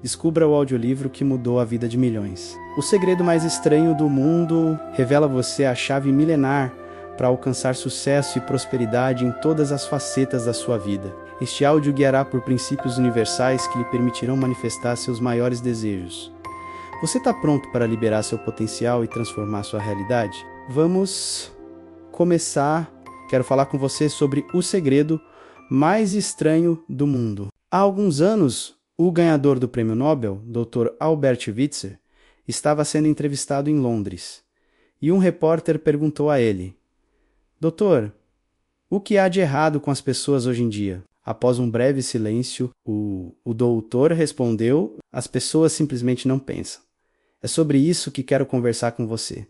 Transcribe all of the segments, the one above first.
Descubra o audiolivro que mudou a vida de milhões. O segredo mais estranho do mundo revela a você a chave milenar para alcançar sucesso e prosperidade em todas as facetas da sua vida. Este áudio guiará por princípios universais que lhe permitirão manifestar seus maiores desejos. Você está pronto para liberar seu potencial e transformar sua realidade? Vamos começar. Quero falar com você sobre o segredo mais estranho do mundo. Há alguns anos, o ganhador do prêmio Nobel, Dr. Albert Schweitzer, estava sendo entrevistado em Londres. E um repórter perguntou a ele: Doutor, o que há de errado com as pessoas hoje em dia? Após um breve silêncio, o doutor respondeu: as pessoas simplesmente não pensam. É sobre isso que quero conversar com você.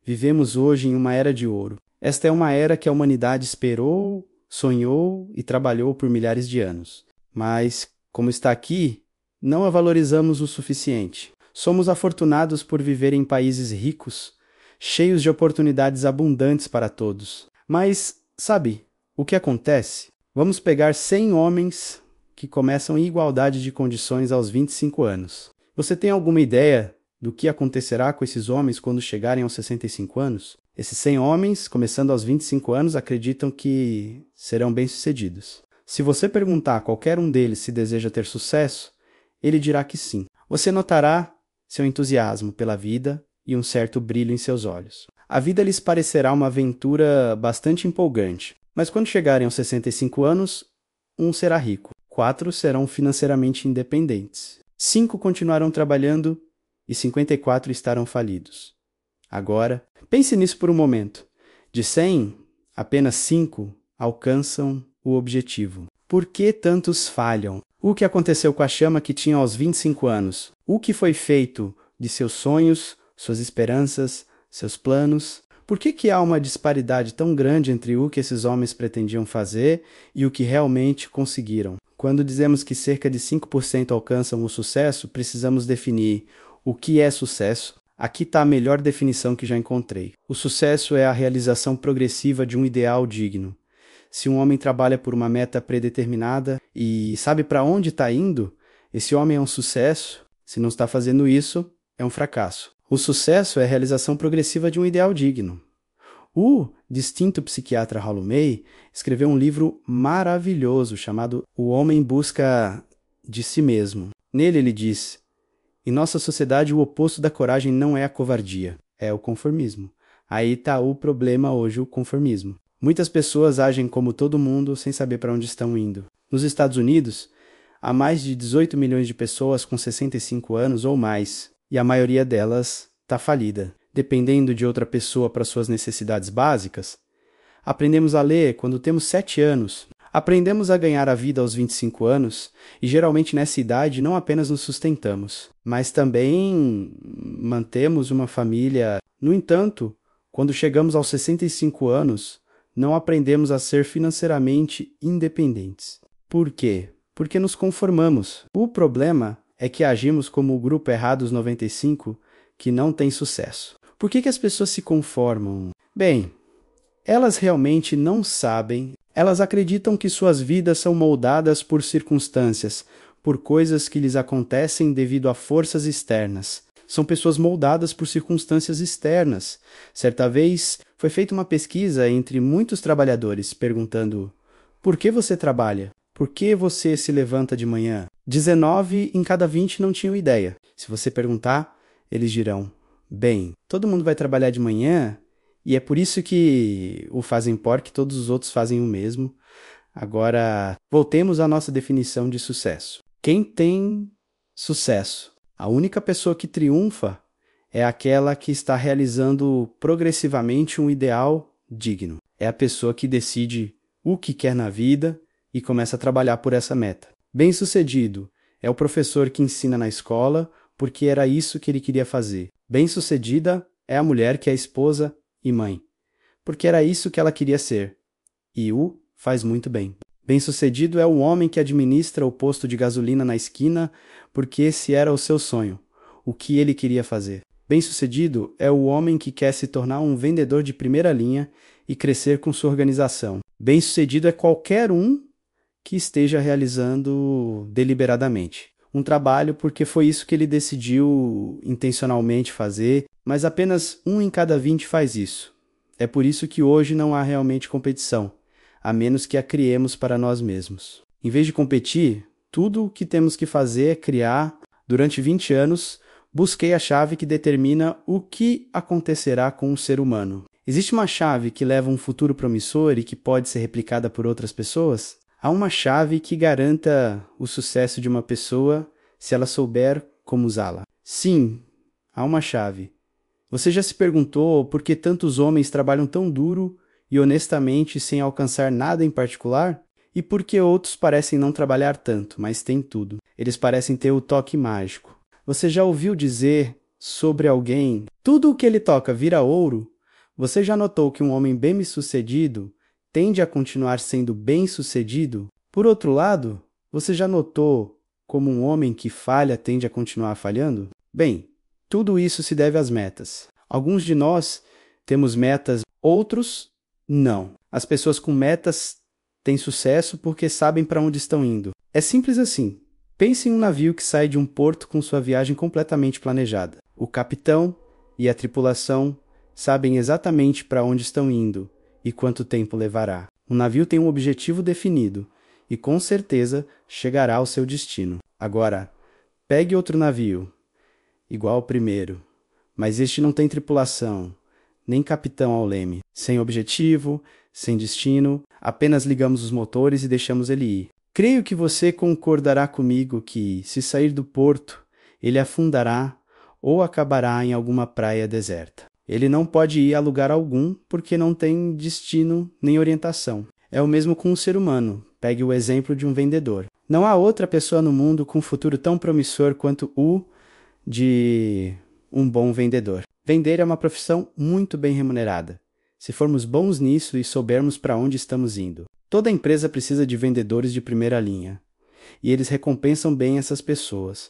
Vivemos hoje em uma era de ouro. Esta é uma era que a humanidade esperou, sonhou e trabalhou por milhares de anos. Mas, como está aqui, não a valorizamos o suficiente. Somos afortunados por viver em países ricos, cheios de oportunidades abundantes para todos. Mas, sabe, o que acontece? Vamos pegar 100 homens que começam em igualdade de condições aos 25 anos. Você tem alguma ideia do que acontecerá com esses homens quando chegarem aos 65 anos? Esses 100 homens, começando aos 25 anos, acreditam que serão bem-sucedidos. Se você perguntar a qualquer um deles se deseja ter sucesso, ele dirá que sim. Você notará seu entusiasmo pela vida e um certo brilho em seus olhos. A vida lhes parecerá uma aventura bastante empolgante, mas quando chegarem aos 65 anos, um será rico, 4 serão financeiramente independentes, 5 continuarão trabalhando e 54 estarão falidos. Agora, pense nisso por um momento. De 100, apenas 5 alcançam o objetivo. Por que tantos falham? O que aconteceu com a chama que tinha aos 25 anos? O que foi feito de seus sonhos, suas esperanças, seus planos? Por que há uma disparidade tão grande entre o que esses homens pretendiam fazer e o que realmente conseguiram? Quando dizemos que cerca de 5% alcançam o sucesso, precisamos definir o que é sucesso. Aqui está a melhor definição que já encontrei. O sucesso é a realização progressiva de um ideal digno. Se um homem trabalha por uma meta predeterminada e sabe para onde está indo, esse homem é um sucesso. Se não está fazendo isso, é um fracasso. O sucesso é a realização progressiva de um ideal digno. O distinto psiquiatra Rollo May escreveu um livro maravilhoso chamado O Homem em Busca de Si Mesmo. Nele ele diz: em nossa sociedade o oposto da coragem não é a covardia, é o conformismo. Aí está o problema hoje, o conformismo. Muitas pessoas agem como todo mundo sem saber para onde estão indo. Nos Estados Unidos, há mais de 18 milhões de pessoas com 65 anos ou mais, e a maioria delas está falida. Dependendo de outra pessoa para suas necessidades básicas, aprendemos a ler quando temos 7 anos. Aprendemos a ganhar a vida aos 25 anos e geralmente nessa idade não apenas nos sustentamos, mas também mantemos uma família. No entanto, quando chegamos aos 65 anos, não aprendemos a ser financeiramente independentes. Por quê? Porque nos conformamos. O problema é que agimos como o grupo errado dos 95 que não tem sucesso. Por que as pessoas se conformam? Bem, elas realmente não sabem. Elas acreditam que suas vidas são moldadas por circunstâncias, por coisas que lhes acontecem devido a forças externas. São pessoas moldadas por circunstâncias externas. Certa vez, foi feita uma pesquisa entre muitos trabalhadores, perguntando: por que você trabalha? Por que você se levanta de manhã? 19 em cada 20 não tinham ideia. Se você perguntar, eles dirão: bem, todo mundo vai trabalhar de manhã, e é por isso que o fazem porque todos os outros fazem o mesmo. Agora, voltemos à nossa definição de sucesso. Quem tem sucesso? A única pessoa que triunfa é aquela que está realizando progressivamente um ideal digno. É a pessoa que decide o que quer na vida e começa a trabalhar por essa meta. Bem-sucedido é o professor que ensina na escola porque era isso que ele queria fazer. Bem-sucedida é a mulher que é esposa e mãe, porque era isso que ela queria ser, e o faz muito bem. Bem-sucedido é o homem que administra o posto de gasolina na esquina, porque esse era o seu sonho, o que ele queria fazer. Bem-sucedido é o homem que quer se tornar um vendedor de primeira linha e crescer com sua organização. Bem-sucedido é qualquer um que esteja realizando deliberadamente. um trabalho porque foi isso que ele decidiu intencionalmente fazer, mas apenas 1 em cada 20 faz isso. É por isso que hoje não há realmente competição, a menos que a criemos para nós mesmos. Em vez de competir, tudo o que temos que fazer é criar. Durante 20 anos, busquei a chave que determina o que acontecerá com um ser humano. Existe uma chave que leva a um futuro promissor e que pode ser replicada por outras pessoas? Há uma chave que garanta o sucesso de uma pessoa se ela souber como usá-la. Sim, há uma chave. Você já se perguntou por que tantos homens trabalham tão duro e honestamente sem alcançar nada em particular? E por que outros parecem não trabalhar tanto, mas têm tudo? Eles parecem ter o toque mágico. Você já ouviu dizer sobre alguém, tudo o que ele toca vira ouro? Você já notou que um homem bem-sucedido tende a continuar sendo bem-sucedido? Por outro lado, você já notou como um homem que falha tende a continuar falhando? Bem, tudo isso se deve às metas. Alguns de nós temos metas, outros não. As pessoas com metas têm sucesso porque sabem para onde estão indo. É simples assim. Pense em um navio que sai de um porto com sua viagem completamente planejada. O capitão e a tripulação sabem exatamente para onde estão indo e quanto tempo levará. O navio tem um objetivo definido e com certeza chegará ao seu destino. Agora, pegue outro navio, igual ao primeiro, mas este não tem tripulação, nem capitão ao leme. Sem objetivo, sem destino, apenas ligamos os motores e deixamos ele ir. Creio que você concordará comigo que, se sair do porto, ele afundará ou acabará em alguma praia deserta. Ele não pode ir a lugar algum porque não tem destino nem orientação. É o mesmo com um ser humano. Pegue o exemplo de um vendedor. Não há outra pessoa no mundo com um futuro tão promissor quanto o de um bom vendedor. Vender é uma profissão muito bem remunerada, se formos bons nisso e soubermos para onde estamos indo. Toda empresa precisa de vendedores de primeira linha, e eles recompensam bem essas pessoas.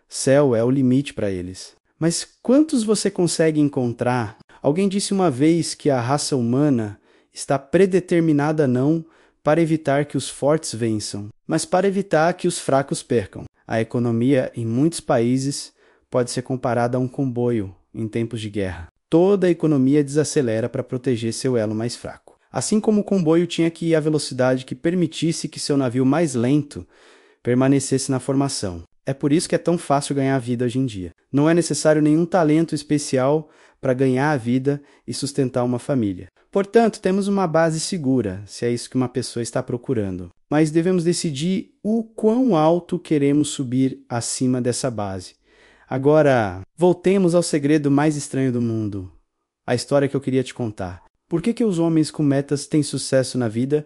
Céu é o limite para eles. Mas quantos você consegue encontrar? Alguém disse uma vez que a raça humana está predeterminada não para evitar que os fortes vençam, mas para evitar que os fracos percam. A economia em muitos países pode ser comparada a um comboio em tempos de guerra. Toda a economia desacelera para proteger seu elo mais fraco. Assim como o comboio tinha que ir à velocidade que permitisse que seu navio mais lento permanecesse na formação. É por isso que é tão fácil ganhar a vida hoje em dia. Não é necessário nenhum talento especial para ganhar a vida e sustentar uma família. Portanto, temos uma base segura, se é isso que uma pessoa está procurando. Mas devemos decidir o quão alto queremos subir acima dessa base. Agora, voltemos ao segredo mais estranho do mundo. A história que eu queria te contar. Por que os homens com metas têm sucesso na vida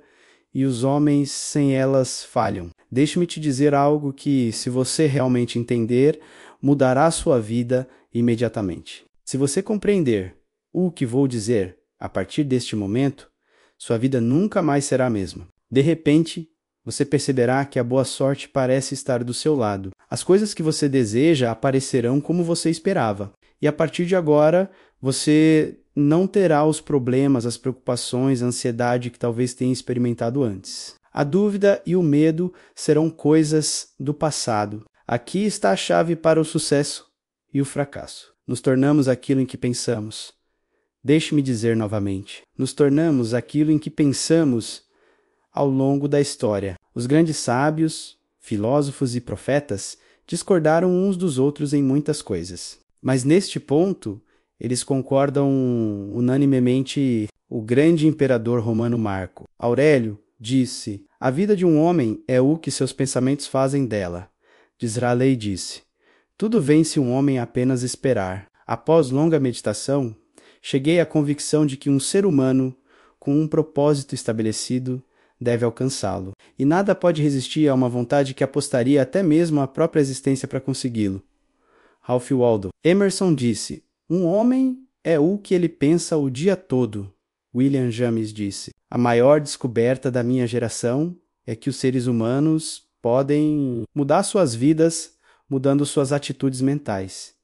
e os homens sem elas falham? Deixe-me te dizer algo que, se você realmente entender, mudará a sua vida imediatamente. Se você compreender o que vou dizer a partir deste momento, sua vida nunca mais será a mesma. De repente, você perceberá que a boa sorte parece estar do seu lado. As coisas que você deseja aparecerão como você esperava. E a partir de agora, você não terá os problemas, as preocupações, a ansiedade que talvez tenha experimentado antes. A dúvida e o medo serão coisas do passado. Aqui está a chave para o sucesso e o fracasso. Nos tornamos aquilo em que pensamos. Deixe-me dizer novamente. Nos tornamos aquilo em que pensamos ao longo da história. Os grandes sábios, filósofos e profetas discordaram uns dos outros em muitas coisas. Mas neste ponto, eles concordam unanimemente. O grande imperador romano Marco Aurélio disse: a vida de um homem é o que seus pensamentos fazem dela. Disraeli disse: tudo vem se um homem apenas esperar. Após longa meditação, cheguei à convicção de que um ser humano, com um propósito estabelecido, deve alcançá-lo. E nada pode resistir a uma vontade que apostaria até mesmo a própria existência para consegui-lo. Ralph Waldo. Emerson disse: um homem é o que ele pensa o dia todo. William James disse: a maior descoberta da minha geração é que os seres humanos podem mudar suas vidas mudando suas atitudes mentais.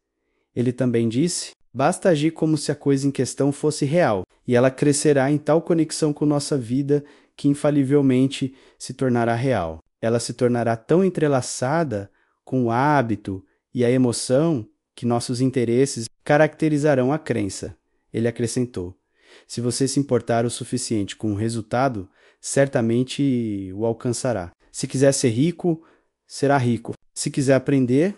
Ele também disse: basta agir como se a coisa em questão fosse real, e ela crescerá em tal conexão com nossa vida que infalivelmente se tornará real. Ela se tornará tão entrelaçada com o hábito e a emoção que nossos interesses caracterizarão a crença. Ele acrescentou: se você se importar o suficiente com o resultado, certamente o alcançará. Se quiser ser rico, será rico. Se quiser aprender,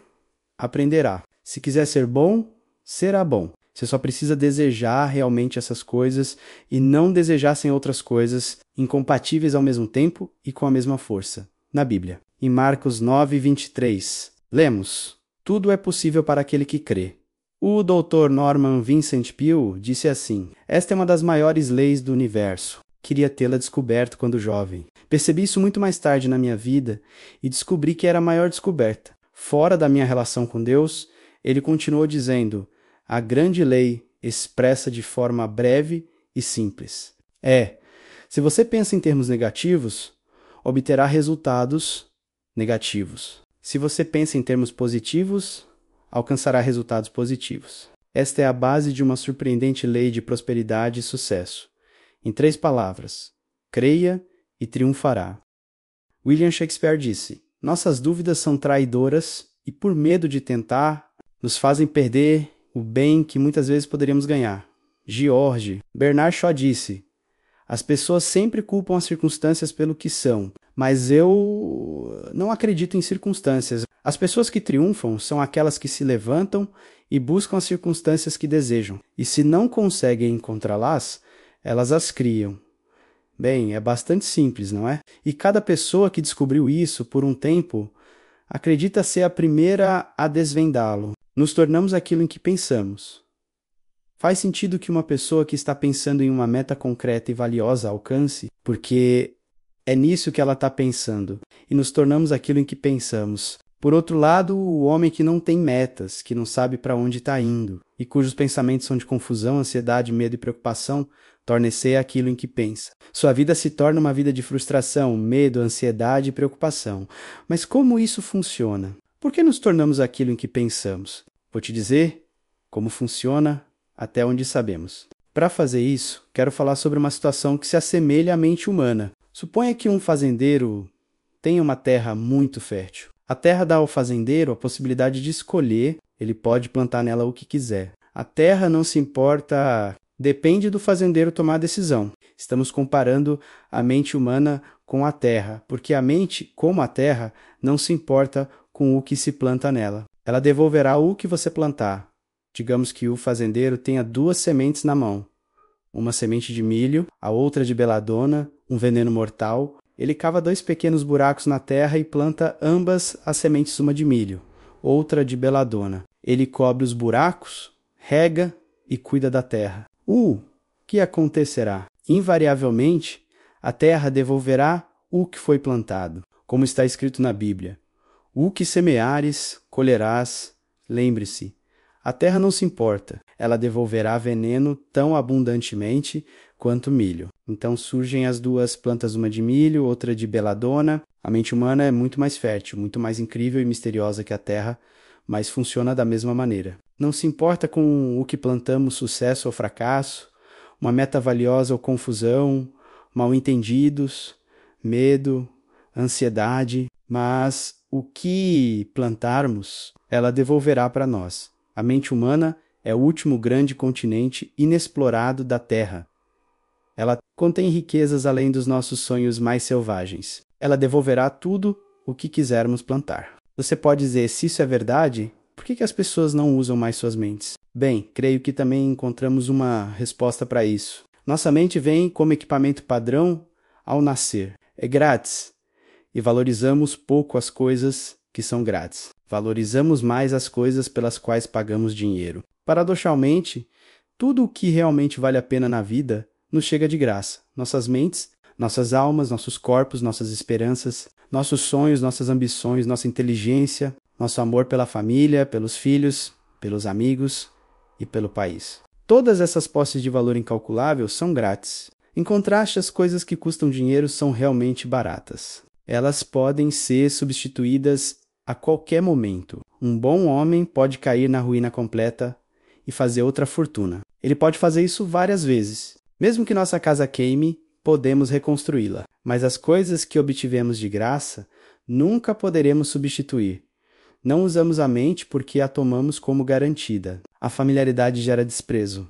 aprenderá. Se quiser ser bom, será bom. Você só precisa desejar realmente essas coisas e não desejar sem outras coisas, incompatíveis ao mesmo tempo e com a mesma força. Na Bíblia. Em Marcos 9:23, lemos: tudo é possível para aquele que crê. O Dr. Norman Vincent Peale disse assim: esta é uma das maiores leis do universo. Queria tê-la descoberto quando jovem. Percebi isso muito mais tarde na minha vida e descobri que era a maior descoberta. Fora da minha relação com Deus, ele continuou dizendo: a grande lei expressa de forma breve e simples. Se você pensa em termos negativos, obterá resultados negativos. Se você pensa em termos positivos, alcançará resultados positivos. Esta é a base de uma surpreendente lei de prosperidade e sucesso. Em 3 palavras: creia e triunfará. William Shakespeare disse: nossas dúvidas são traidoras e, por medo de tentar, nos fazem perder o bem que muitas vezes poderíamos ganhar. George Bernard Shaw disse: as pessoas sempre culpam as circunstâncias pelo que são, mas eu não acredito em circunstâncias. As pessoas que triunfam são aquelas que se levantam e buscam as circunstâncias que desejam. E se não conseguem encontrá-las, elas as criam. Bem, é bastante simples, não é? E cada pessoa que descobriu isso por um tempo acredita ser a primeira a desvendá-lo. Nos tornamos aquilo em que pensamos. Faz sentido que uma pessoa que está pensando em uma meta concreta e valiosa alcance, porque é nisso que ela está pensando, e nos tornamos aquilo em que pensamos. Por outro lado, o homem que não tem metas, que não sabe para onde está indo, e cujos pensamentos são de confusão, ansiedade, medo e preocupação, torna-se aquilo em que pensa. Sua vida se torna uma vida de frustração, medo, ansiedade e preocupação. Mas como isso funciona? Por que nos tornamos aquilo em que pensamos? Vou te dizer como funciona até onde sabemos. Para fazer isso, quero falar sobre uma situação que se assemelha à mente humana. Suponha que um fazendeiro tenha uma terra muito fértil. A terra dá ao fazendeiro a possibilidade de escolher, ele pode plantar nela o que quiser. A terra não se importa, depende do fazendeiro tomar a decisão. Estamos comparando a mente humana com a terra, porque a mente, como a terra, não se importa com o que se planta nela. Ela devolverá o que você plantar. Digamos que o fazendeiro tenha 2 sementes na mão. Uma semente de milho, a outra de beladona, um veneno mortal. Ele cava 2 pequenos buracos na terra e planta ambas as sementes, uma de milho, outra de beladona. Ele cobre os buracos, rega e cuida da terra. O que acontecerá? Invariavelmente, a terra devolverá o que foi plantado, como está escrito na Bíblia. O que semeares, colherás. Lembre-se, a terra não se importa, ela devolverá veneno tão abundantemente quanto milho. Então surgem as 2 plantas, uma de milho, outra de beladona. A mente humana é muito mais fértil, muito mais incrível e misteriosa que a terra, mas funciona da mesma maneira. Não se importa com o que plantamos, sucesso ou fracasso, uma meta valiosa ou confusão, mal-entendidos, medo, ansiedade, mas o que plantarmos, ela devolverá para nós. A mente humana é o último grande continente inexplorado da Terra. Ela contém riquezas além dos nossos sonhos mais selvagens. Ela devolverá tudo o que quisermos plantar. Você pode dizer, se isso é verdade, por que as pessoas não usam mais suas mentes? Bem, creio que também encontramos uma resposta para isso. Nossa mente vem como equipamento padrão ao nascer. É grátis. E valorizamos pouco as coisas que são grátis. Valorizamos mais as coisas pelas quais pagamos dinheiro. Paradoxalmente, tudo o que realmente vale a pena na vida nos chega de graça. Nossas mentes, nossas almas, nossos corpos, nossas esperanças, nossos sonhos, nossas ambições, nossa inteligência, nosso amor pela família, pelos filhos, pelos amigos e pelo país. Todas essas posses de valor incalculável são grátis. Em contraste, as coisas que custam dinheiro são realmente baratas. Elas podem ser substituídas a qualquer momento. Um bom homem pode cair na ruína completa e fazer outra fortuna. Ele pode fazer isso várias vezes. Mesmo que nossa casa queime, podemos reconstruí-la. Mas as coisas que obtivemos de graça, nunca poderemos substituir. Não usamos a mente porque a tomamos como garantida. A familiaridade gera desprezo.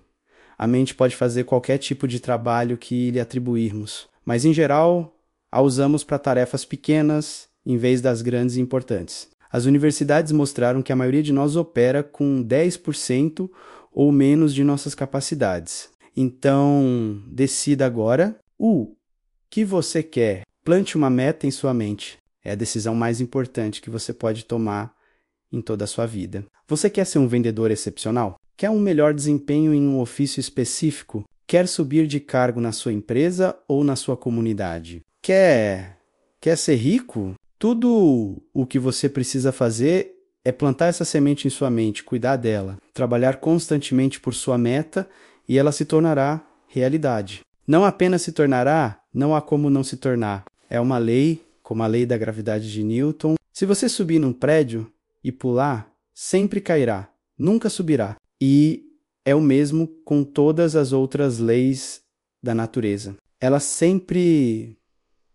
A mente pode fazer qualquer tipo de trabalho que lhe atribuirmos, mas em geral a usamos para tarefas pequenas em vez das grandes e importantes. As universidades mostraram que a maioria de nós opera com 10% ou menos de nossas capacidades. Então, decida agora o que você quer. Plante uma meta em sua mente. É a decisão mais importante que você pode tomar em toda a sua vida. Você quer ser um vendedor excepcional? Quer um melhor desempenho em um ofício específico? Quer subir de cargo na sua empresa ou na sua comunidade? Quer ser rico? Tudo o que você precisa fazer é plantar essa semente em sua mente, cuidar dela, trabalhar constantemente por sua meta e ela se tornará realidade. Não apenas se tornará, não há como não se tornar. É uma lei, como a lei da gravidade de Newton. Se você subir num prédio e pular, sempre cairá, nunca subirá. E é o mesmo com todas as outras leis da natureza. Elas sempre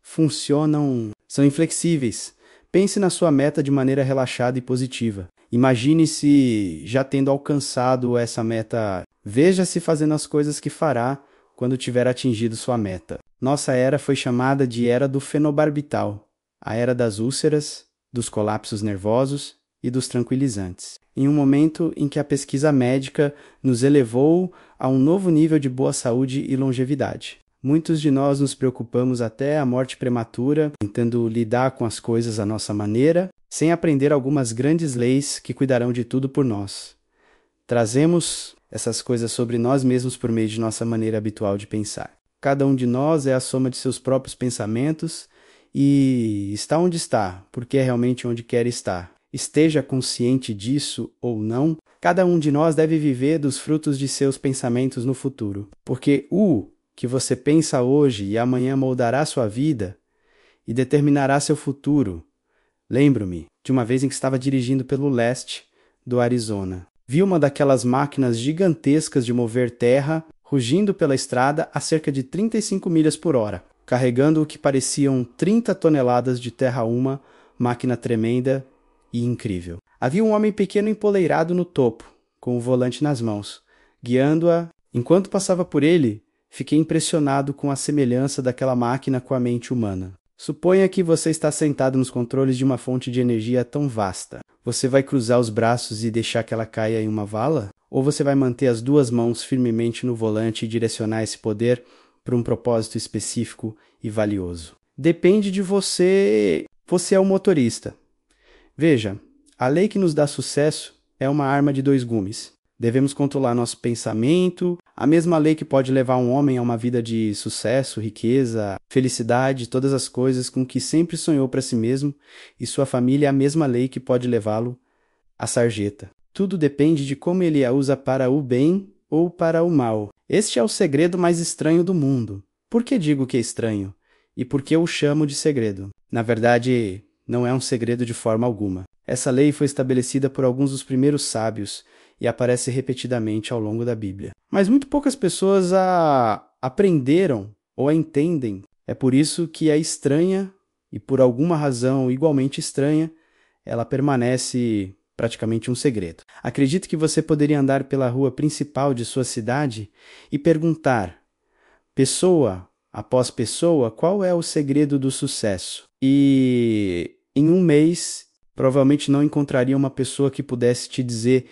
funcionam, são inflexíveis. Pense na sua meta de maneira relaxada e positiva. Imagine-se já tendo alcançado essa meta. Veja-se fazendo as coisas que fará quando tiver atingido sua meta. Nossa era foi chamada de Era do Fenobarbital, a Era das úlceras, dos colapsos nervosos e dos tranquilizantes. Em um momento em que a pesquisa médica nos elevou a um novo nível de boa saúde e longevidade. Muitos de nós nos preocupamos até a morte prematura, tentando lidar com as coisas à nossa maneira, sem aprender algumas grandes leis que cuidarão de tudo por nós. Trazemos essas coisas sobre nós mesmos por meio de nossa maneira habitual de pensar. Cada um de nós é a soma de seus próprios pensamentos e está onde está, porque é realmente onde quer estar. Esteja consciente disso ou não, cada um de nós deve viver dos frutos de seus pensamentos no futuro, porque o que você pensa hoje e amanhã moldará sua vida e determinará seu futuro. Lembro-me de uma vez em que estava dirigindo pelo leste do Arizona. Vi uma daquelas máquinas gigantescas de mover terra rugindo pela estrada a cerca de 35 milhas por hora, carregando o que pareciam 30 toneladas de terra uma máquina tremenda e incrível. Havia um homem pequeno empoleirado no topo, com o volante nas mãos, guiando-a. Enquanto passava por ele, fiquei impressionado com a semelhança daquela máquina com a mente humana. Suponha que você está sentado nos controles de uma fonte de energia tão vasta. Você vai cruzar os braços e deixar que ela caia em uma vala? Ou você vai manter as duas mãos firmemente no volante e direcionar esse poder para um propósito específico e valioso? Depende de você. Você é o motorista. Veja, a lei que nos dá sucesso é uma arma de dois gumes. Devemos controlar nosso pensamento. A mesma lei que pode levar um homem a uma vida de sucesso, riqueza, felicidade, todas as coisas com que sempre sonhou para si mesmo e sua família é a mesma lei que pode levá-lo à sarjeta. Tudo depende de como ele a usa para o bem ou para o mal. Este é o segredo mais estranho do mundo. Por que digo que é estranho? E por que eu o chamo de segredo? Na verdade, não é um segredo de forma alguma. Essa lei foi estabelecida por alguns dos primeiros sábios e aparece repetidamente ao longo da Bíblia. Mas muito poucas pessoas a aprenderam ou a entendem. É por isso que é estranha e, por alguma razão igualmente estranha, ela permanece praticamente um segredo. Acredito que você poderia andar pela rua principal de sua cidade e perguntar, pessoa após pessoa, qual é o segredo do sucesso? E em um mês, provavelmente não encontraria uma pessoa que pudesse te dizer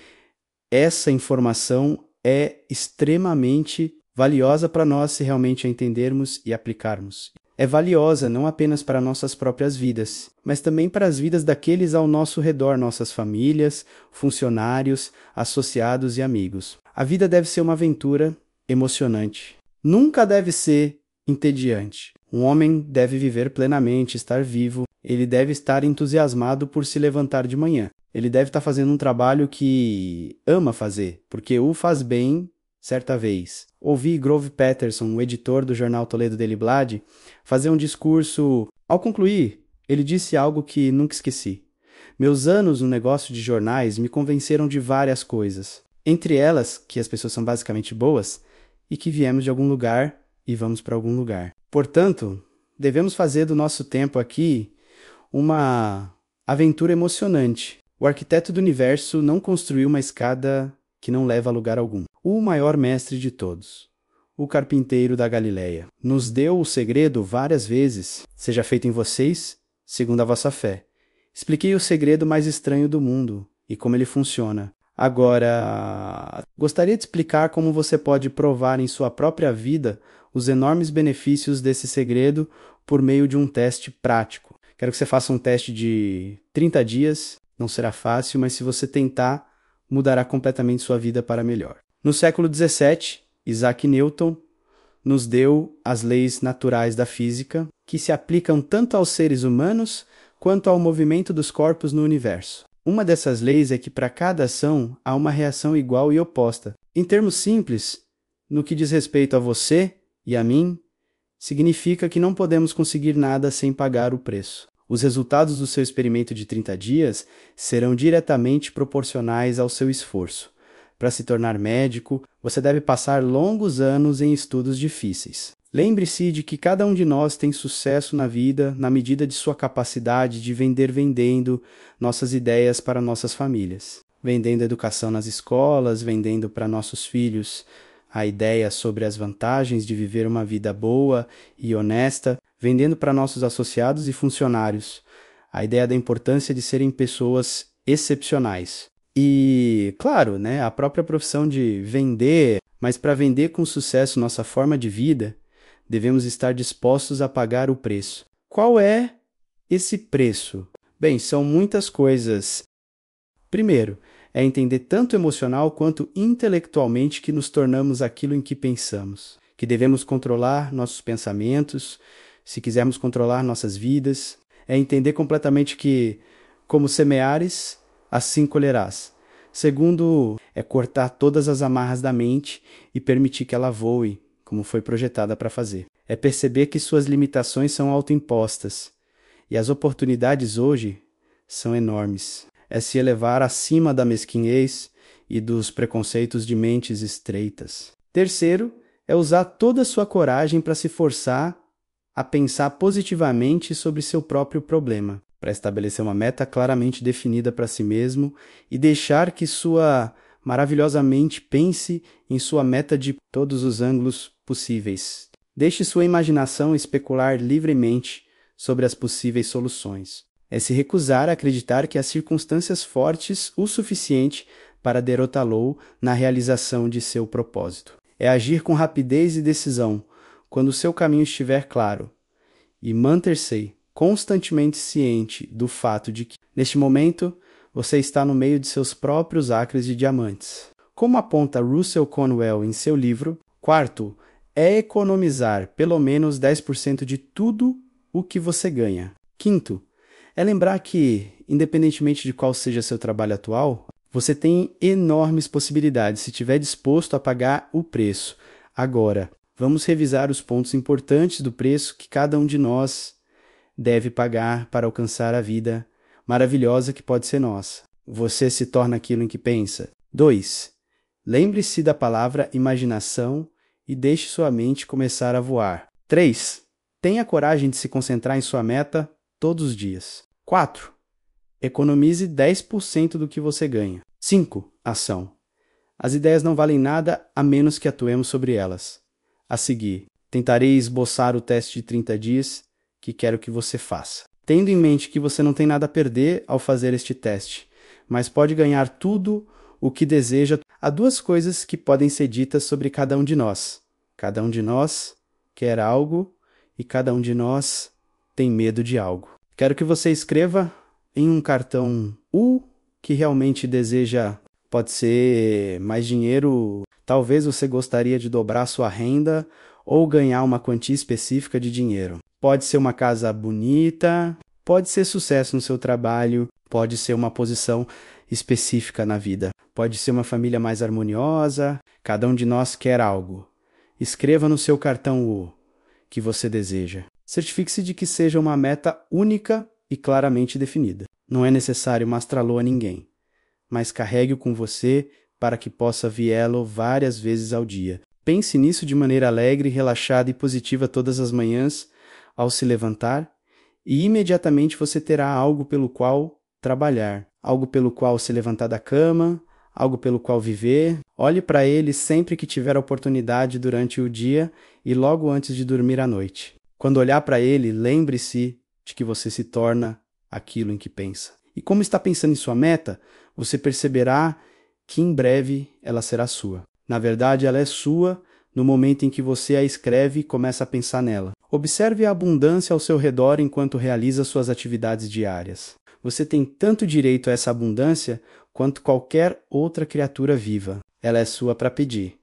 essa informação é extremamente valiosa para nós se realmente a entendermos e aplicarmos. É valiosa não apenas para nossas próprias vidas, mas também para as vidas daqueles ao nosso redor, nossas famílias, funcionários, associados e amigos. A vida deve ser uma aventura emocionante. Nunca deve ser entediante. Um homem deve viver plenamente, estar vivo. Ele deve estar entusiasmado por se levantar de manhã. Ele deve estar fazendo um trabalho que ama fazer, porque o faz bem certa vez. Ouvi Grove Patterson, o editor do jornal Toledo Daily Blade, fazer um discurso. Ao concluir, ele disse algo que nunca esqueci. Meus anos no negócio de jornais me convenceram de várias coisas. Entre elas, que as pessoas são basicamente boas e que viemos de algum lugar e vamos para algum lugar. Portanto, devemos fazer do nosso tempo aqui uma aventura emocionante. O arquiteto do universo não construiu uma escada que não leva a lugar algum. O maior mestre de todos, o carpinteiro da Galileia, nos deu o segredo várias vezes. Seja feito em vocês, segundo a vossa fé. Expliquei o segredo mais estranho do mundo e como ele funciona. Agora, gostaria de explicar como você pode provar em sua própria vida os enormes benefícios desse segredo por meio de um teste prático. Quero que você faça um teste de 30 dias. Não será fácil, mas se você tentar, mudará completamente sua vida para melhor. No século XVII, Isaac Newton nos deu as leis naturais da física, que se aplicam tanto aos seres humanos quanto ao movimento dos corpos no universo. Uma dessas leis é que para cada ação há uma reação igual e oposta. Em termos simples, no que diz respeito a você e a mim, significa que não podemos conseguir nada sem pagar o preço. Os resultados do seu experimento de 30 dias serão diretamente proporcionais ao seu esforço. Para se tornar médico, você deve passar longos anos em estudos difíceis. Lembre-se de que cada um de nós tem sucesso na vida na medida de sua capacidade de vender vendendo nossas ideias para nossas famílias. Vendendo educação nas escolas, vendendo para nossos filhos a ideia sobre as vantagens de viver uma vida boa e honesta, vendendo para nossos associados e funcionários a ideia da importância de serem pessoas excepcionais. E, claro, a própria profissão de vender, mas para vender com sucesso nossa forma de vida, devemos estar dispostos a pagar o preço. Qual é esse preço? Bem, são muitas coisas. Primeiro, é entender tanto emocional quanto intelectualmente que nos tornamos aquilo em que pensamos, que devemos controlar nossos pensamentos, se quisermos controlar nossas vidas. É entender completamente que, como semeares, assim colherás. Segundo, é cortar todas as amarras da mente e permitir que ela voe, como foi projetada para fazer. É perceber que suas limitações são autoimpostas e as oportunidades hoje são enormes. É se elevar acima da mesquinhez e dos preconceitos de mentes estreitas. Terceiro, é usar toda a sua coragem para se forçar a pensar positivamente sobre seu próprio problema, para estabelecer uma meta claramente definida para si mesmo e deixar que sua maravilhosa mente pense em sua meta de todos os ângulos possíveis. Deixe sua imaginação especular livremente sobre as possíveis soluções. É se recusar a acreditar que há circunstâncias fortes o suficiente para derrotá-lo na realização de seu propósito. É agir com rapidez e decisão quando o seu caminho estiver claro e manter-se constantemente ciente do fato de que, neste momento, você está no meio de seus próprios acres de diamantes. Como aponta Russell Conwell em seu livro, quarto, é economizar pelo menos 10% de tudo o que você ganha. Quinto, é lembrar que, independentemente de qual seja seu trabalho atual, você tem enormes possibilidades se estiver disposto a pagar o preço. Agora, vamos revisar os pontos importantes do preço que cada um de nós deve pagar para alcançar a vida maravilhosa que pode ser nossa. Você se torna aquilo em que pensa. 2. Lembre-se da palavra imaginação e deixe sua mente começar a voar. 3. Tenha coragem de se concentrar em sua meta todos os dias. 4. Economize 10% do que você ganha. 5. Ação. As ideias não valem nada a menos que atuemos sobre elas. A seguir, tentarei esboçar o teste de 30 dias que quero que você faça. Tendo em mente que você não tem nada a perder ao fazer este teste, mas pode ganhar tudo o que deseja, há duas coisas que podem ser ditas sobre cada um de nós. Cada um de nós quer algo e cada um de nós tem medo de algo. Quero que você escreva em um cartão o que realmente deseja. Pode ser mais dinheiro, talvez você gostaria de dobrar sua renda ou ganhar uma quantia específica de dinheiro. Pode ser uma casa bonita, pode ser sucesso no seu trabalho, pode ser uma posição específica na vida, pode ser uma família mais harmoniosa. Cada um de nós quer algo. Escreva no seu cartão o que você deseja. Certifique-se de que seja uma meta única e claramente definida. Não é necessário mostrá-lo a ninguém, mas carregue-o com você para que possa viê-lo várias vezes ao dia. Pense nisso de maneira alegre, relaxada e positiva todas as manhãs ao se levantar, e imediatamente você terá algo pelo qual trabalhar. algo pelo qual se levantar da cama, algo pelo qual viver. Olhe para ele sempre que tiver a oportunidade durante o dia e logo antes de dormir à noite. Quando olhar para ele, lembre-se de que você se torna aquilo em que pensa. E como está pensando em sua meta, você perceberá que em breve ela será sua. Na verdade, ela é sua no momento em que você a escreve e começa a pensar nela. Observe a abundância ao seu redor enquanto realiza suas atividades diárias. Você tem tanto direito a essa abundância quanto qualquer outra criatura viva. Ela é sua para pedir.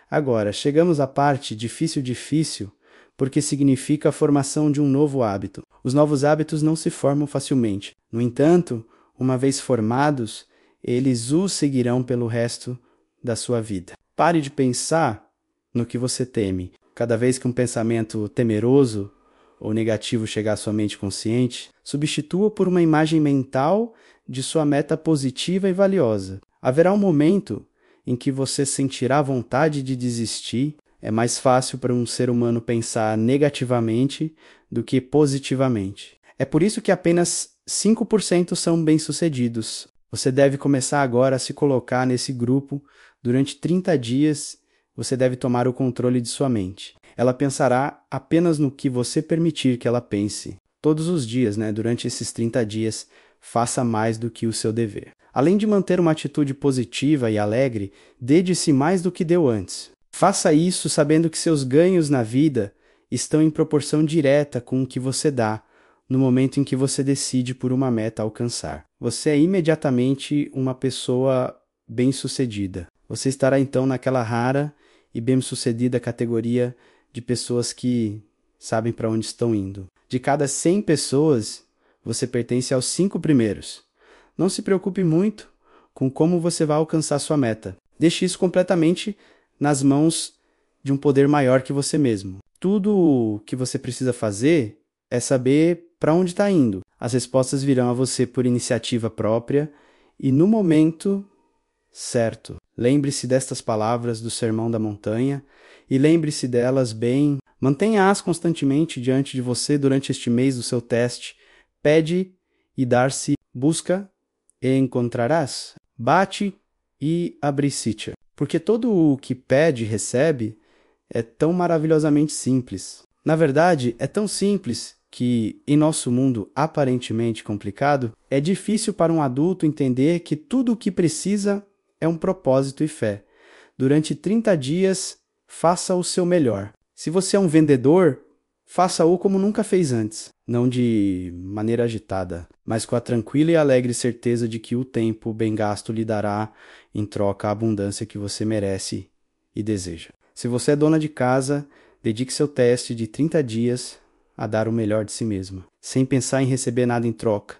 Agora, chegamos à parte difícil, porque significa a formação de um novo hábito. Os novos hábitos não se formam facilmente. No entanto, uma vez formados, eles os seguirão pelo resto da sua vida. Pare de pensar no que você teme. Cada vez que um pensamento temeroso ou negativo chegar à sua mente consciente, substitua por uma imagem mental de sua meta positiva e valiosa. Haverá um momento em que você sentirá vontade de desistir. É mais fácil para um ser humano pensar negativamente do que positivamente. É por isso que apenas 5% são bem-sucedidos. Você deve começar agora a se colocar nesse grupo. Durante 30 dias, você deve tomar o controle de sua mente. Ela pensará apenas no que você permitir que ela pense. Todos os dias, durante esses 30 dias, faça mais do que o seu dever. Além de manter uma atitude positiva e alegre, dê-se mais do que deu antes. Faça isso sabendo que seus ganhos na vida estão em proporção direta com o que você dá no momento em que você decide por uma meta a alcançar. Você é imediatamente uma pessoa bem-sucedida. Você estará então naquela rara e bem-sucedida categoria de pessoas que sabem para onde estão indo. De cada 100 pessoas, você pertence aos 5 primeiros. Não se preocupe muito com como você vai alcançar sua meta. Deixe isso completamente nas mãos de um poder maior que você mesmo. Tudo o que você precisa fazer é saber para onde está indo. As respostas virão a você por iniciativa própria e no momento certo. Lembre-se destas palavras do Sermão da Montanha e lembre-se delas bem. Mantenha-as constantemente diante de você durante este mês do seu teste. Pede e dar-se, busca e encontrarás. Bate e abri-se-te. Porque todo o que pede e recebe é tão maravilhosamente simples. Na verdade, é tão simples que, em nosso mundo aparentemente complicado, é difícil para um adulto entender que tudo o que precisa é um propósito e fé. Durante 30 dias, faça o seu melhor. Se você é um vendedor, faça-o como nunca fez antes. Não de maneira agitada, mas com a tranquila e alegre certeza de que o tempo bem gasto lhe dará em troca a abundância que você merece e deseja. Se você é dona de casa, dedique seu teste de 30 dias a dar o melhor de si mesma, sem pensar em receber nada em troca,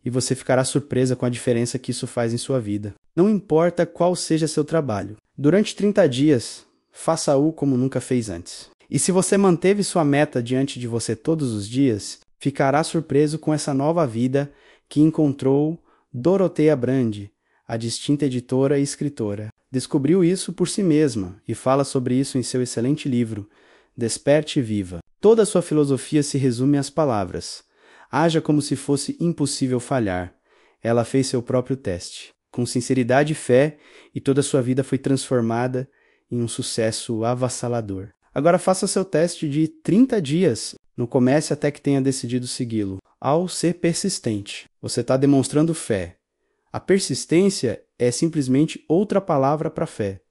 e você ficará surpresa com a diferença que isso faz em sua vida. Não importa qual seja seu trabalho. Durante 30 dias, faça-o como nunca fez antes. E se você manteve sua meta diante de você todos os dias, ficará surpreso com essa nova vida que encontrou Dorothea Brande, a distinta editora e escritora. Descobriu isso por si mesma e fala sobre isso em seu excelente livro, Desperte e Viva. Toda a sua filosofia se resume às palavras. Haja como se fosse impossível falhar. Ela fez seu próprio teste. Com sinceridade e fé, e toda a sua vida foi transformada em um sucesso avassalador. Agora faça seu teste de 30 dias. Não comece até que tenha decidido segui-lo. Ao ser persistente, você está demonstrando fé. A persistência é simplesmente outra palavra para fé.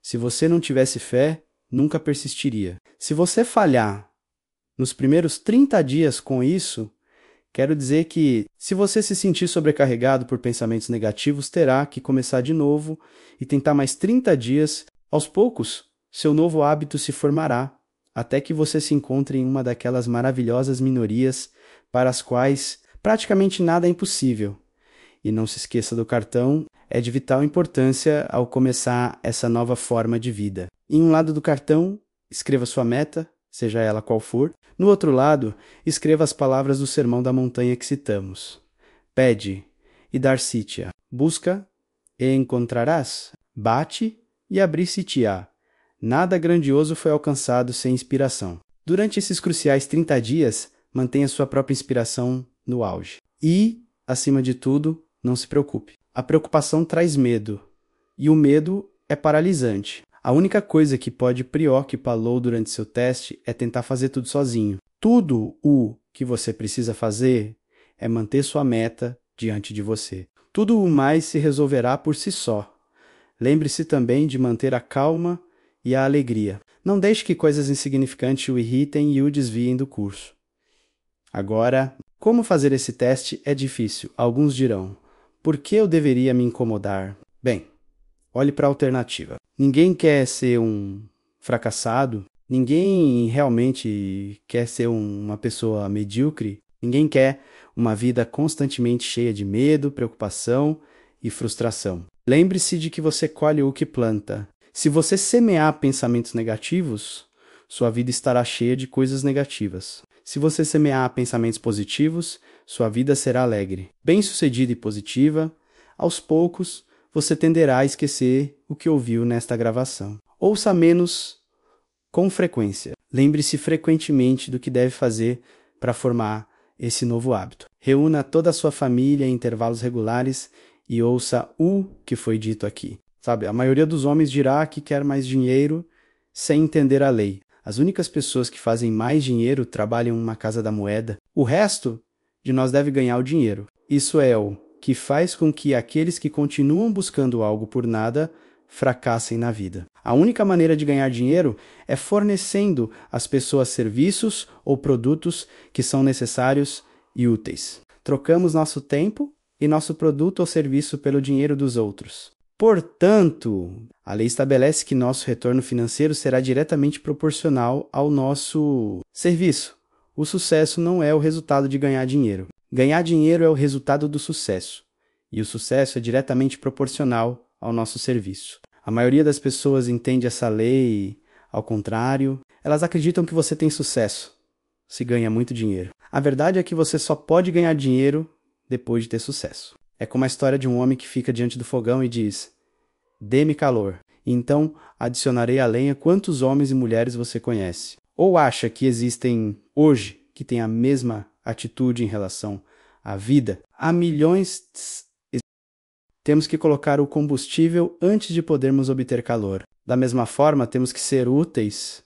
Se você não tivesse fé, nunca persistiria. Se você falhar nos primeiros 30 dias com isso, quero dizer que, se você se sentir sobrecarregado por pensamentos negativos, terá que começar de novo e tentar mais 30 dias. Aos poucos, seu novo hábito se formará, até que você se encontre em uma daquelas maravilhosas minorias para as quais praticamente nada é impossível. E não se esqueça do cartão, é de vital importância ao começar essa nova forma de vida. Em um lado do cartão, escreva sua meta, seja ela qual for. No outro lado, escreva as palavras do Sermão da Montanha que citamos. Pede e dar-se-te-á. Busca e encontrarás. Bate e abrir-se-te-á. Nada grandioso foi alcançado sem inspiração. Durante esses cruciais 30 dias, mantenha sua própria inspiração no auge. E, acima de tudo, Não se preocupe. A preocupação traz medo, e o medo é paralisante. A única coisa que pode preocupá-lo durante seu teste é tentar fazer tudo sozinho. Tudo o que você precisa fazer é manter sua meta diante de você. Tudo o mais se resolverá por si só. Lembre-se também de manter a calma e a alegria. Não deixe que coisas insignificantes o irritem e o desviem do curso. Agora, como fazer esse teste é difícil. Alguns dirão, por que eu deveria me incomodar? Bem, olhe para a alternativa. Ninguém quer ser um fracassado, ninguém realmente quer ser uma pessoa medíocre, ninguém quer uma vida constantemente cheia de medo, preocupação e frustração. Lembre-se de que você colhe o que planta. Se você semear pensamentos negativos, sua vida estará cheia de coisas negativas. Se você semear pensamentos positivos, sua vida será alegre, bem-sucedida e positiva. Aos poucos, você tenderá a esquecer o que ouviu nesta gravação. Ouça menos com frequência. Lembre-se frequentemente do que deve fazer para formar esse novo hábito. Reúna toda a sua família em intervalos regulares e ouça o que foi dito aqui. Sabe, a maioria dos homens dirá que quer mais dinheiro sem entender a lei. As únicas pessoas que fazem mais dinheiro trabalham em uma casa da moeda. O resto de nós deve ganhar o dinheiro. Isso é o que faz com que aqueles que continuam buscando algo por nada fracassem na vida. A única maneira de ganhar dinheiro é fornecendo às pessoas serviços ou produtos que são necessários e úteis. Trocamos nosso tempo e nosso produto ou serviço pelo dinheiro dos outros. Portanto, a lei estabelece que nosso retorno financeiro será diretamente proporcional ao nosso serviço. O sucesso não é o resultado de ganhar dinheiro. Ganhar dinheiro é o resultado do sucesso, e o sucesso é diretamente proporcional ao nosso serviço. A maioria das pessoas entende essa lei ao contrário. Elas acreditam que você tem sucesso se ganha muito dinheiro. A verdade é que você só pode ganhar dinheiro depois de ter sucesso. É como a história de um homem que fica diante do fogão e diz: dê-me calor, então adicionarei à lenha quantos homens e mulheres você conhece. Ou acha que existem hoje que têm a mesma atitude em relação à vida? Há milhões. Temos que colocar o combustível antes de podermos obter calor. Da mesma forma, temos que ser úteis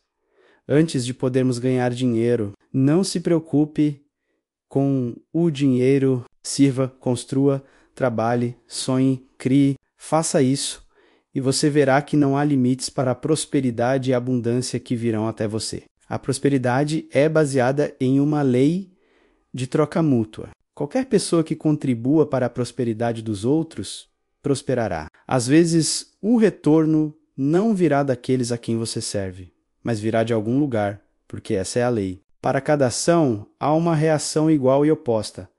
antes de podermos ganhar dinheiro. Não se preocupe com o dinheiro. Sirva, construa, trabalhe, sonhe, crie. Faça isso e você verá que não há limites para a prosperidade e a abundância que virão até você. A prosperidade é baseada em uma lei de troca mútua. Qualquer pessoa que contribua para a prosperidade dos outros prosperará. Às vezes, o retorno não virá daqueles a quem você serve, mas virá de algum lugar, porque essa é a lei. Para cada ação, há uma reação igual e oposta,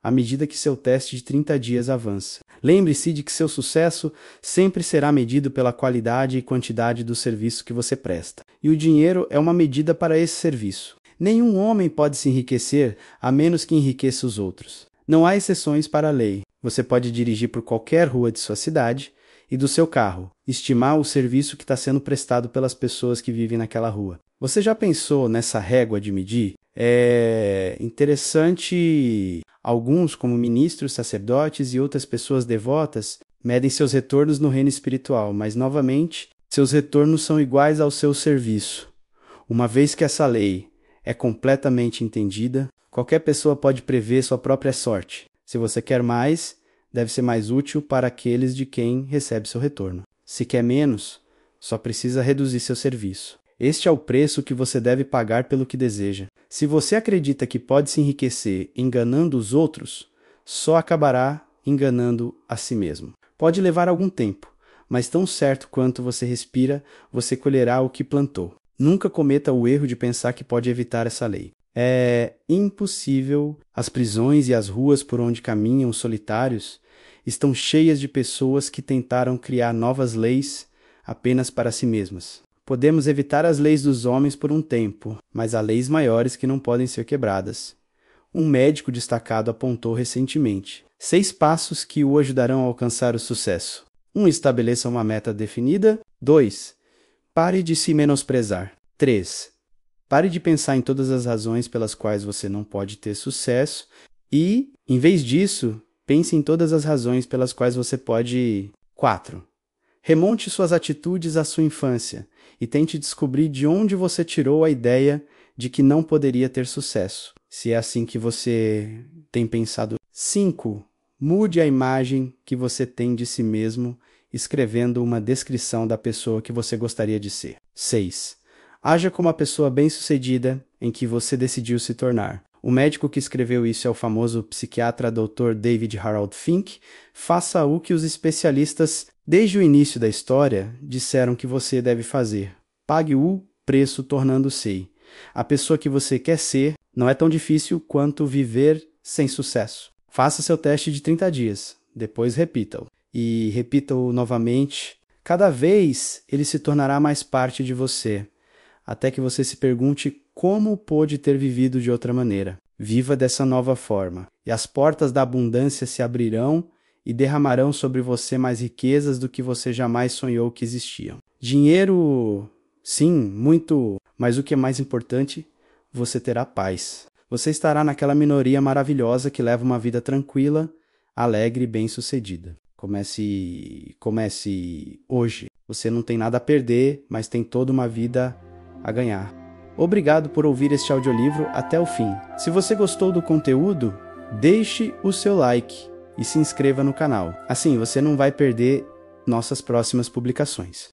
à medida que seu teste de 30 dias avança. Lembre-se de que seu sucesso sempre será medido pela qualidade e quantidade do serviço que você presta. E o dinheiro é uma medida para esse serviço. Nenhum homem pode se enriquecer a menos que enriqueça os outros. Não há exceções para a lei. Você pode dirigir por qualquer rua de sua cidade e do seu carro, estimar o serviço que está sendo prestado pelas pessoas que vivem naquela rua. Você já pensou nessa régua de medir? É interessante. Alguns, como ministros, sacerdotes e outras pessoas devotas, medem seus retornos no reino espiritual, mas, novamente, seus retornos são iguais ao seu serviço. Uma vez que essa lei é completamente entendida, qualquer pessoa pode prever sua própria sorte. Se você quer mais, deve ser mais útil para aqueles de quem recebe seu retorno. Se quer menos, só precisa reduzir seu serviço. Este é o preço que você deve pagar pelo que deseja. Se você acredita que pode se enriquecer enganando os outros, só acabará enganando a si mesmo. Pode levar algum tempo, mas tão certo quanto você respira, você colherá o que plantou. Nunca cometa o erro de pensar que pode evitar essa lei. É impossível. As prisões e as ruas por onde caminham os solitários estão cheias de pessoas que tentaram criar novas leis apenas para si mesmas. Podemos evitar as leis dos homens por um tempo, mas há leis maiores que não podem ser quebradas. Um médico destacado apontou recentemente 6 passos que o ajudarão a alcançar o sucesso. 1. Estabeleça uma meta definida. 2. Pare de se menosprezar. 3. Pare de pensar em todas as razões pelas quais você não pode ter sucesso e, em vez disso, Pense em todas as razões pelas quais você pode... 4. Remonte suas atitudes à sua infância e tente descobrir de onde você tirou a ideia de que não poderia ter sucesso, se é assim que você tem pensado. 5. Mude a imagem que você tem de si mesmo, escrevendo uma descrição da pessoa que você gostaria de ser. 6. Haja como a pessoa bem-sucedida em que você decidiu se tornar. O médico que escreveu isso é o famoso psiquiatra Dr. David Harold Fink. Faça o que os especialistas, desde o início da história, disseram que você deve fazer. Pague o preço tornando-se. A pessoa que você quer ser não é tão difícil quanto viver sem sucesso. Faça seu teste de 30 dias, depois repita-o. E repita-o novamente. Cada vez ele se tornará mais parte de você, até que você se pergunte como pôde ter vivido de outra maneira. Viva dessa nova forma, e as portas da abundância se abrirão e derramarão sobre você mais riquezas do que você jamais sonhou que existiam. Dinheiro, sim, muito, mas o que é mais importante, você terá paz. Você estará naquela minoria maravilhosa que leva uma vida tranquila, alegre e bem-sucedida. Comece hoje. Você não tem nada a perder, mas tem toda uma vida a ganhar. Obrigado por ouvir este audiolivro até o fim. Se você gostou do conteúdo, deixe o seu like e se inscreva no canal. Assim você não vai perder nossas próximas publicações.